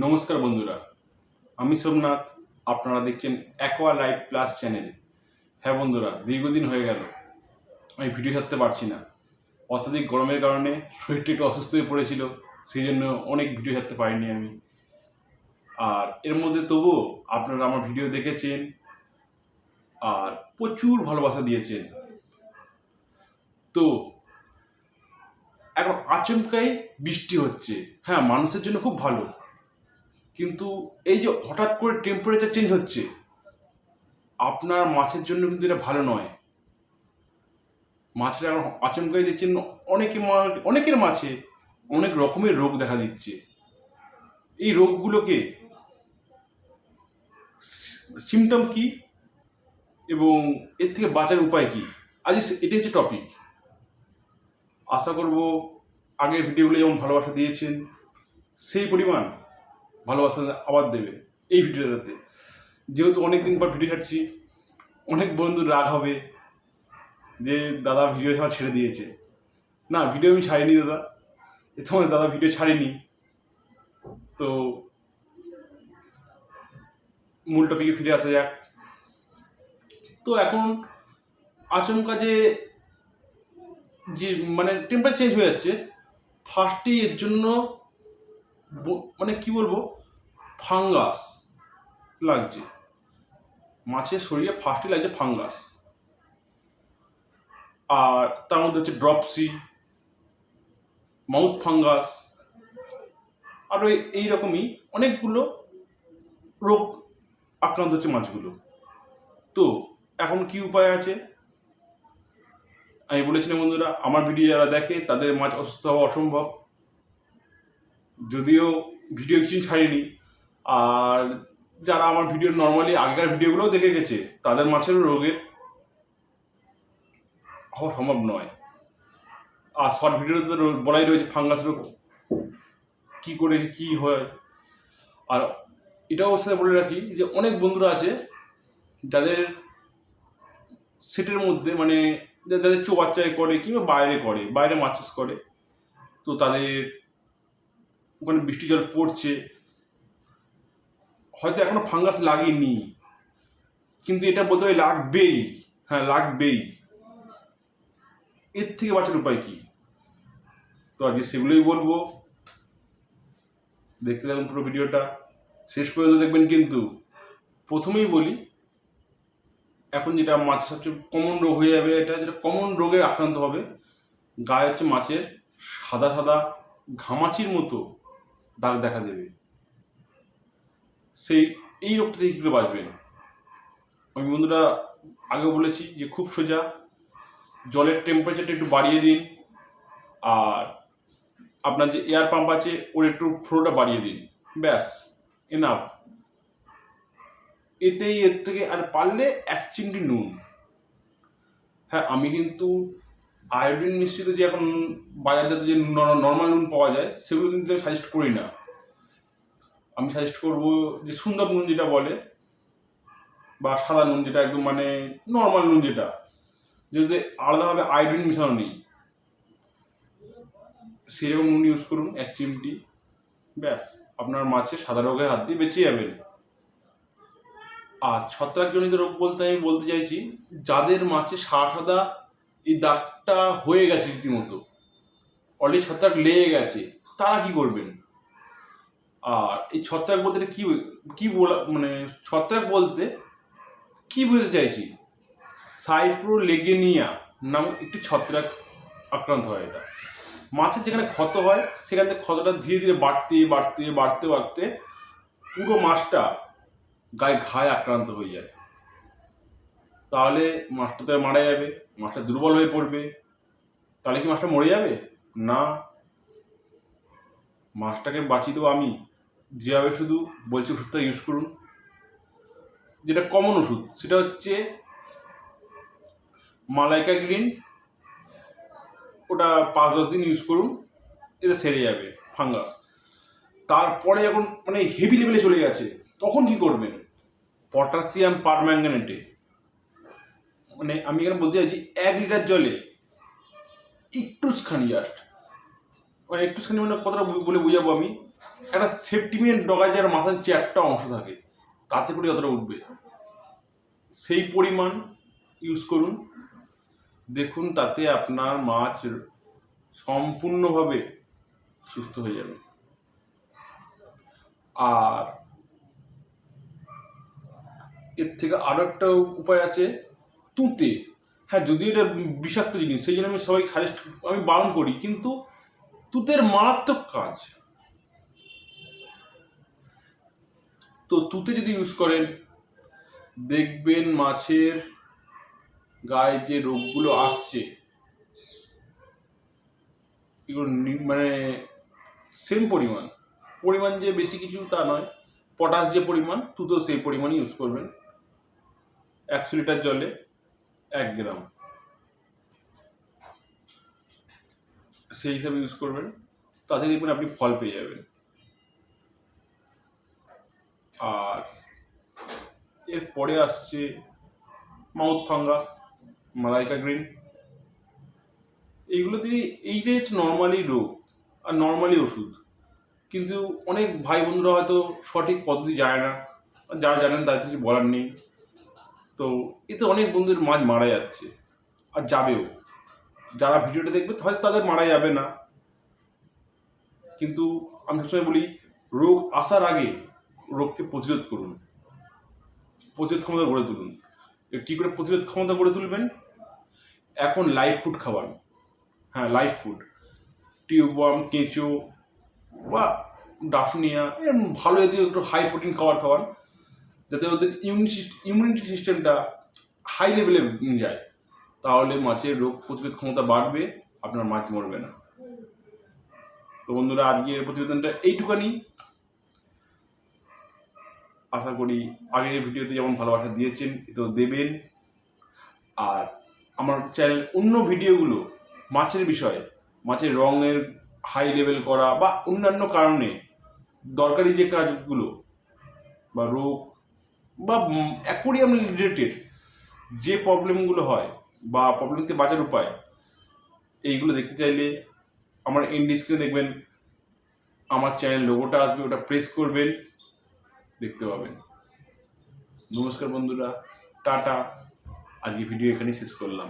নমস্কার বন্ধুরা, আমি সোমনাথ। আপনারা দেখছেন অ্যাকোয়া লাইফ প্লাস চ্যানেল। হ্যাঁ বন্ধুরা, দীর্ঘদিন হয়ে গেল আমি ভিডিও ছাড়তে পারছি না। অত্যধিক গরমের কারণে শরীরটা একটু অসুস্থ হয়ে পড়েছিল, সেই জন্য অনেক ভিডিও ছাড়তে পারিনি আমি। আর এর মধ্যে তবুও আপনারা আমার ভিডিও দেখেছেন আর প্রচুর ভালোবাসা দিয়েছেন। তো এখন আচমকাই বৃষ্টি হচ্ছে, হ্যাঁ মানুষের জন্য খুব ভালো, কিন্তু এই যে হঠাৎ করে টেম্পারেচার চেঞ্জ হচ্ছে, আপনার মাছের জন্য কিন্তু এটা ভালো নয়। মাছের এখন আচমকাই দেখছেন অনেকের মাছে অনেক রকমের রোগ দেখা দিচ্ছে। এই রোগগুলোকে সিমটম কি এবং এর থেকে বাঁচার উপায় কি, আজ এটি হচ্ছে টপিক। আশা করব আগের ভিডিওগুলো যেমন ভালোবাসা দিয়েছেন সেই পরিমাণ ভালোবাসা আবার দেবে এই ভিডিওটাতে। যেহেতু অনেকদিন পর ভিডিও ছাড়ছি, অনেক বন্ধু রাগ হবে যে দাদা ভিডিও ছাড়া ছেড়ে দিয়েছে। না, ভিডিও আমি ছাড়িনি দাদা, তোমার দাদা ভিডিও ছাড়িনি। তো মূল টপিকে ফিরে আসা যাক। তো এখন আচমকা যে মানে টেম্পারেচার চেঞ্জ হয়ে যাচ্ছে, ফার্স্টেই এর জন্য মানে কি বলবো, ফাঙ্গাস লাগছে মাছের শরীরে। ফার্স্টে লাগছে ফাঙ্গাস, আর তার মধ্যে হচ্ছে ড্রপসি, মাউথ ফাঙ্গাস, আরও এইরকমই অনেকগুলো রোগ আক্রান্ত হচ্ছে মাছগুলো। তো এখন কি উপায় আছে? আমি বলেছিলাম বন্ধুরা, আমার ভিডিও যারা দেখে তাদের মাছ অসুস্থ হওয়া অসম্ভব, যদিও ভিডিও কিছু ছাড়িনি। আর যারা আমার ভিডিও নর্মালি আগেকার ভিডিওগুলোও দেখে গেছে, তাদের মাছেরও রোগের হওয়া সম্ভব নয়। আর শর্ট ভিডিওতে তো বলাই রয়েছে ফাঙ্গাস রোগ কী করে কী হয়। আর এটাও সাথে বলে রাখি যে অনেক বন্ধুরা আছে যাদের সেটের মধ্যে মানে যাদের চৌবাচ্চায় করে কিংবা বাইরে মাছ চাষ করে, তো তাদের ওখানে বৃষ্টি জল পড়ছে, হয়তো এখনো ফাঙ্গাস লাগেনি, কিন্তু এটা বলতে হয় লাগবেই। হ্যাঁ লাগবেই। এর থেকে বাঁচার উপায় কি? তো আজকে সেগুলোই বলবো। দেখতে থাকুন পুরো ভিডিওটা শেষ পর্যন্ত দেখবেন। কিন্তু প্রথমেই বলি, এখন যেটা মাছের সবচেয়ে কমন রোগ হয়ে যাবে, এটা যেটা কমন রোগে আক্রান্ত হবে, গায়ে হচ্ছে মাছের সাদা সাদা ঘামাচির মতো দাগ দেখা দেবে। এই রোগটা থেকে কী করে বাঁচবেন? আমি বন্ধুরা আগেও বলেছি যে খুব সোজা, জলের টেম্পারেচারটা একটু বাড়িয়ে দিন, আর আপনার যে এয়ার পাম্প আছে ওর একটু ফ্লোটা বাড়িয়ে দিন, ব্যাস এনাফ। এর থেকে আর পারলে 1 চিমটি নুন। হ্যাঁ, আমি কিন্তু আয়োডিন মিশ্রিত যে এখন বাজারজাত যে নর্মাল নুন পাওয়া যায় সেগুলো কিন্তু আমি সাজেস্ট করি না। আমি সাজেস্ট করবো যে সুন্দর নুন যেটা বলে, বা সাদা নুন যেটা একদম মানে নর্মাল নুন, যেটা যদি আলাদাভাবে আয়োডিন মেশানো নেই, সেরকম নুন ইউজ করুন 1 চিমটি, ব্যাস আপনার মাছের সাদা রোগের হাত দিয়ে বেঁচে যাবেন। আর ছত্রাকজনিত রোগ বলতে আমি বলতে চাইছি, যাদের মাছে সাদা এই দাগটা হয়ে গেছে রীতিমতো, অলরেডি ছত্রাক লেগে গেছে, তারা কি করবেন? আর এই ছত্রাক বলতে কি কি বলা, মানে ছত্রাক বলতে কি বুঝতে চাইছি, সাইপ্রোলেগেনিয়া নামক একটি ছত্রাক আক্রান্ত হয়। এটা মাছের যেখানে ক্ষত হয় সেখান থেকে ক্ষতটা ধীরে ধীরে বাড়তে পুরো মাছটা গায়ে ঘায়ে আক্রান্ত হয়ে যায়। তাহলে মাছটা তো মারা যাবে, মাছটা দুর্বল হয়ে পড়বে। তাহলে কি মাছটা মরে যাবে? না, মাছটাকে বাঁচিয়ে দেবো আমি যেভাবে। শুধু বলছি ওষুধটা ইউজ করুন, যেটা কমন ওষুধ, সেটা হচ্ছে মালাইকা গ্রিন। ওটা 5-10 দিন ইউজ করুন, এতে সেরে যাবে ফাঙ্গাস। তারপরে যখন মানে হেভি লেভেলে চলে গেছে, তখন কি করবেন? পটাশিয়াম পারম্যাঙ্গানেটে, মানে আমি এখানে বলতে চাইছি 1 লিটার জলে একটুখানি জাস্ট, মানে একটুখানি মানে কতটা বলে বুঝাবো আমি, একটা সেফটিমেন্ট ডগায় যার মাথার যে একটা অংশ থাকে তাতে করে যতটা উঠবে সেই পরিমাণ ইউজ করুন। দেখুন তাতে আপনার মাছ সম্পূর্ণভাবে সুস্থ হয়ে যাবে। আর এর থেকে আরও একটা উপায় আছে, তুঁতে। হ্যাঁ, যদিও এটা বিষাক্ত জিনিস, সেই জন্য আমি বারণ করি, কিন্তু তুঁতের মারাত্মক কাজ। তো তুঁতে যদি ইউজ করেন, দেখবেন মাছের গায়ে যে রোগগুলো আসছে এগুলো মানে সেম পরিমাণ যে বেশি কিছু তা নয়, পটাশ যে পরিমাণ, তুঁতেও সেই পরিমাণই ইউজ করবেন। 100 লিটার জলে 1 গ্রাম, সেই হিসাবে ইউজ করবেন। তাতে দেখবেন আপনি ফল পেয়ে যাবেন। আর এরপরে আসছে মাউথ ফাঙ্গাস, মালাইকা গ্রিন। এইটাই হচ্ছে নর্মালি রোগ আর নর্মালি ওষুধ, কিন্তু অনেক ভাই বন্ধুরা হয়তো সঠিক পদ্ধতি যায় না, যারা জানেন তাদের কিছু বলার নেই। তো এতে অনেক বন্ধুদের মাছ মারা যাচ্ছে আর যাবেও। যারা ভিডিওটা দেখবে হয়তো তাদের মারা যাবে না, কিন্তু আমি সবসময় বলি রোগ আসার আগে রোগকে প্রতিরোধ করুন, প্রতিরোধ ক্ষমতা গড়ে তুলুন। কী করে প্রতিরোধ ক্ষমতা গড়ে তুলবেন? এখন লাইভ ফুড খাওয়ান। হ্যাঁ, লাইভ ফুড, টিউবওয়ার্ম, কেঁচো বা ডাফনিয়া, এরকম ভালো যদি একটু হাই প্রোটিন খাবার খাওয়ান, যাতে ওদের ইমিউনিটি সিস্টেমটা হাই লেভেলে নিয়ে যায়। তাহলে মাছের রোগ প্রতিরোধ ক্ষমতা বাড়বে, আপনার মাছ মরবে না। তো বন্ধুরা, আজকের প্রতিবেদনটা এইটুখানি। আশা করি আগের ভিডিওতে যেমন ভালোবাসা দিয়েছেন এতেও দেবেন। আর আমার চ্যানেল অন্য ভিডিওগুলো মাছের বিষয়ে, মাছের রঙের হাই লেভেল করা বা অন্যান্য কারণে দরকারি যে কাজগুলো বা রোগ বা অ্যাকোয়ারিয়াম রিলেটেড যে প্রবলেমগুলো হয় বা প্রবলেম থেকে বাঁচার উপায়, এইগুলো দেখতে চাইলে আমার এন্ড স্ক্রিনে দেখবেন আমার চ্যানেল লোগোটা আসবে, ওটা প্রেস করবেন, দেখতে পাবেন। নমস্কার বন্ধুরা, টাটা। আজকে ভিডিও এখানেই শেষ করলাম।